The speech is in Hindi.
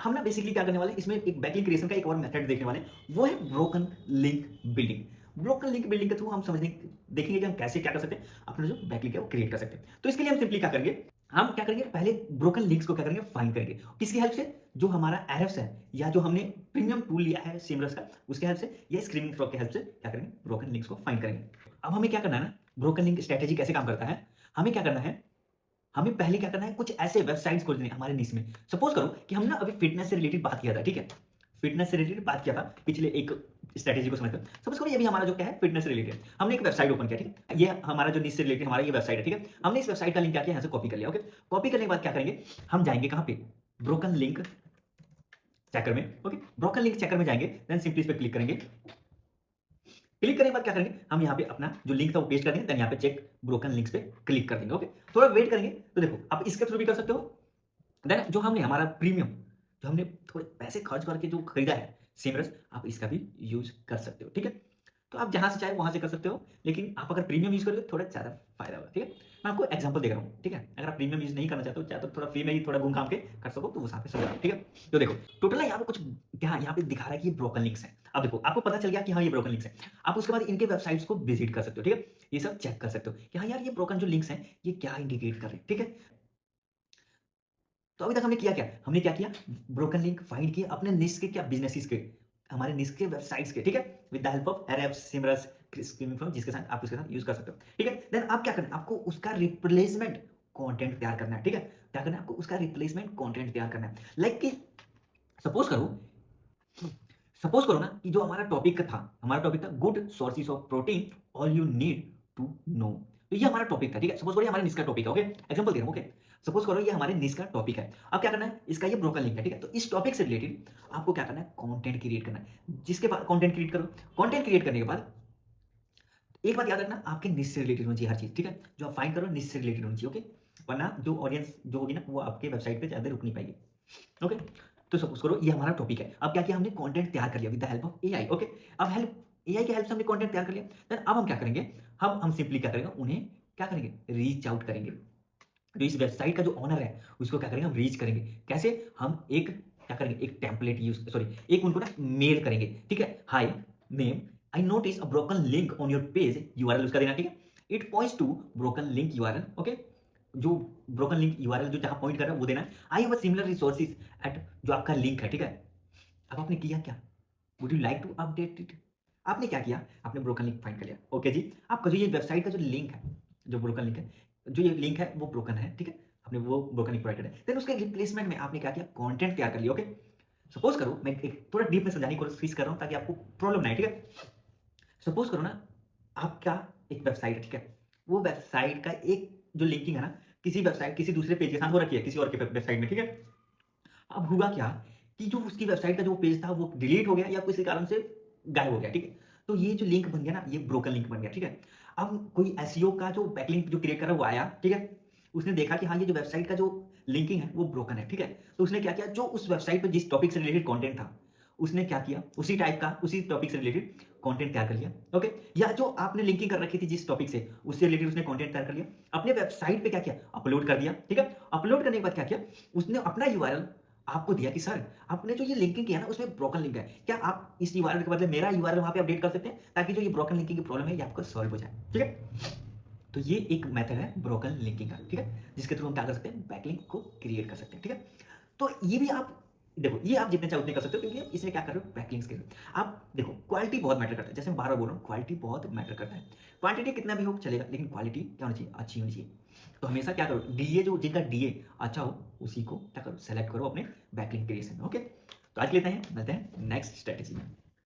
हम ना बेसिकली क्या करने वाले हैं, इसमें एक बैकलिंक क्रिएशन का एक और मेथड देखने वाले हैं, वो है broken link building. Broken link building के थ्रू हम समझने देखेंगे कि हम कैसे क्या कर सकते हैं, अपना जो बैकलिंक है वो क्रिएट कर सकते हैं। तो इसके लिए हम सिंपली क्या करेंगे, हम क्या करेंगे, पहले ब्रोकन लिंक्स को क्या करेंगे, फाइंड करेंगे। किसकी हेल्प से? जो हमारा एरर्स है या जो हमने प्रीमियम टूल लिया है सिमरस का, उसके हेल्प से या स्क्रीमिंग फ्रॉग की हेल्प से क्या करेंगे, ब्रोकन लिंक्स को फाइंड करेंगे। अब हमें क्या करना है ना, ब्रोकन लिंक स्ट्रेटेजी कैसे काम करता है, हमें क्या करना है, हमें पहले क्या करना है, कुछ ऐसे वेबसाइट्स खोजने हैं हमारे निश में। सपोज करो कि हम ना अभी फिटनेस से रिलेटेड बात किया था, ठीक है, फिटनेस से रिलेटेड बात किया था पिछले एक स्ट्रेटेजी को समझकर। सपोज करो ये भी हमारा जो क्या है, फिटनेस से रिलेटेड, हमने एक वेबसाइट ओपन किया, ठीक है, ये हमारा जो निश से रिलेटेड हमारा ये वेबसाइट है, ठीक है, हमने इस वेबसाइट का लिंक क्या किया, यहाँ से कॉपी कर लिया। ओके, कॉपी करने के बाद क्या करेंगे, हम जाएंगे कहाँ पे, ब्रोकन लिंक चेकर में। ओके, ब्रोकन लिंक चेकर में जाएंगे, देन सिंपली इस पे क्लिक करेंगे। क्लिक करने के बाद क्या करेंगे, हम यहाँ पे अपना जो लिंक था वो पेस्ट कर देंगे, देन यहाँ पे चेक ब्रोकन लिंक्स पे क्लिक कर देंगे। ओके, थोड़ा वेट करेंगे। तो देखो आप इसके थ्रू भी कर सकते हो, देन जो हमने हमारा प्रीमियम, जो हमने थोड़े पैसे खर्च करके जो खरीदा है सिमरस, आप इसका भी यूज कर सकते हो, ठीक है। तो आप जहां से चाहे वहां से कर सकते हो, लेकिन आप अगर प्रीमियम यूज करोगे थोड़ा ज्यादा फायदा होगा, ठीक है। मैं आपको एग्जांपल दे रहा हूँ, ठीक है। अगर आप प्रीमियम यूज नहीं करना चाहते हो, चाहे तो थोड़ा फ्री में ही थोड़ा घूम घाम के कर सको, तो वो यहाँ पे समझा, ठीक है। तो देखो टोटल ना यहाँ पे कुछ क्या यहाँ पे दिखा रहा है कि ये ब्रोकन लिंक्स है। अब देखो आपको पता चल गया कि हाँ ये ब्रोकन लिंक्स है। आप उसके बाद इनके वेबसाइट्स को विजिट कर सकते हो, ठीक है। ये सब चेक कर सकते हो कि हाँ यार ये ब्रोकन जो लिंक्स हैं ये क्या इंडिकेट कर रहे हैं, ठीक है। तो अभी तक हमने किया क्या, हमने क्या किया, ब्रोकन लिंक फाइंड किए अपने निश के क्या, बिजनेसेस के, हमारे निश के वेबसाइट्स के, ठीक है, with the help of errors सिमरस स्क्रीमिंग फ्रॉम, जिसके साथ आप उसके साथ यूज कर सकते हो, ठीक है। देन आप क्या करना, आपको उसका रिप्लेसमेंट कंटेंट तैयार करना है, ठीक है। क्या करना है आपको, उसका रिप्लेसमेंट कंटेंट तैयार करना है। लाइक कि सपोज करो, सपोज करो ना कि जो हमारा टॉपिक था, हमारा टॉपिक था good sources of protein all you need to know. तो ये हमारा टॉपिक था, ठीक है। सपोज करो ये हमारे निश का टॉपिक है, ओके, एग्जांपल दे रहा हूं, ओके। सपोज करो ये हमारे निश का टॉपिक है। अब क्या करना है, इसका ये ब्रोकन लिंक है, ठीक है। तो इस टॉपिक से रिलेटेड आपको क्या करना है, कंटेंट क्रिएट करना है। जिसके बाद कंटेंट क्रिएट करो, कंटेंट क्रिएट करने के बाद एक बात याद रखना, आपके निश से रिलेटेड होनी चाहिए हर चीज, ठीक है। जो आप फाइंड करो निश से रिलेटेड होनी चाहिए, ओके। वरना जो ऑडियंस जो होगी ना, वो आपके वेबसाइट पे ज्यादा रुक नहीं पाएगी, ओके। तो सपोज करो ये हमारा टॉपिक है। अब क्या किया हमने, कंटेंट तैयार कर लिया with the help of AI, okay. अब हेल्प एआई की हेल्प से हमने कंटेंट तैयार कर लिया। देन अब हम क्या करेंगे, हम सिंपली क्या करेंगे, उन्हें क्या करेंगे, रीच आउट करेंगे। तो इस वेबसाइट का जो ओनर है उसको क्या करेंगे, हम रीच करेंगे। कैसे, हम एक क्या करेंगे, एक टेम्पलेट यूज, सॉरी, एक उनको ना मेल करेंगे, ठीक है। Hi name, I notice a broken link on your page, URL उसका देना, ठीक है। It points to broken link URL, okay. जो ब्रोकन लिंक यूआरएल जो जहां पॉइंट कर रहा है वो देना है। I have a similar resources at, जो आपका लिंक है, ठीक है। अब आपने किया क्या, would you like to update it. आपने क्या किया, आपने ब्रोकन लिंक फाइंड कर लिया, ओके जी। आपका जो ये वेबसाइट का जो लिंक है, जो ब्रोकन लिंक है, जो ये लिंक है वो ब्रोकन है, ठीक है। आपने वो ब्रोकन लिंक प्रोवाइड है। देन उसके रिप्लेसमेंट में आपने क्या किया, कंटेंट तैयार कर लिया, ओके। सपोज करो, मैं एक थोड़ा डीप में समझाने की कोशिश कर रहा हूं ताकि आपको प्रॉब्लम ना आए, ठीक है। सपोज करो ना, आपका एक वेबसाइट है, ठीक है। वो वेबसाइट का एक जो लिंकिंग है ना, किसी वेबसाइट किसी दूसरे पेज के साथ हो रखी है, किसी और के वेबसाइट में, ठीक है। अब हुआ क्या कि जो उसकी वेबसाइट का जो पेज था वो डिलीट हो गया या किसी कारण से गायब हो गया, ठीक है। तो ये जो लिंक बन गया ना, ये ब्रोकन लिंक बन गया, ठीक है। अब कोई एसईओ का जो बैकलिंक जो क्रिएट कर रहा है वो आया, ठीक है। उसने देखा कि हाँ ये जो वेबसाइट का जो लिंकिंग है वो ब्रोकन है, ठीक है। तो उसने क्या किया, जो उस वेबसाइट पर जिस टॉपिक से रिलेटेड कंटेंट था, उसने क्या किया, उसी टाइप का उसी टॉपिक से रिलेटेड कंटेंट तैयार कर लिया, ओके। या जो आपने लिंकिंग कर रखी थी जिस टॉपिक से, उससे रिलेटेड उसने कंटेंट तैयार कर लिया, अपने वेबसाइट पे क्या किया, अपलोड कर दिया, ठीक है। अपलोड करने के बाद क्या किया, उसने अपना यूआरएल आपको दिया कि सर आपने जो ये लिंकिंग किया ना उसमें ब्रोकन लिंक है, क्या आप इस यूआरएल के बदले मेरा यूआरएल वहां पे अपडेट कर सकते हैं, ताकि जो ये ब्रोकन लिंकिंग की प्रॉब्लम है ये आपको सॉल्व हो जाए, ठीक है। तो ये एक मेथड है ब्रोकन लिंकिंग का, ठीक है, जिसके थ्रू हम क्या कर सकते हैं, बैकलिंक को क्रिएट कर सकते हैं, ठीक है। तो ये भी आप देखो, ये आप जितने चाहे उतने कर सकते हो, क्योंकि इसमें क्या कर रहे हो, बैकलिंक्स के लिए आप देखो क्वालिटी बहुत मैटर करता है। जैसे मैं बार बार बोल रहा हूँ, क्वालिटी बहुत मैटर करता है। क्वांटिटी कितना भी हो चलेगा, लेकिन क्वालिटी क्या होनी चाहिए, अच्छी होनी चाहिए। तो हमेशा क्या करो, डीए जो जिनका डीए अच्छा हो उसी को क्या करो, सेलेक्ट करो अपने बैकलिंक क्रिएशन में, ओके। तो आज के लिए इतना ही, मिलते हैं नेक्स्ट स्ट्रेटेजी में।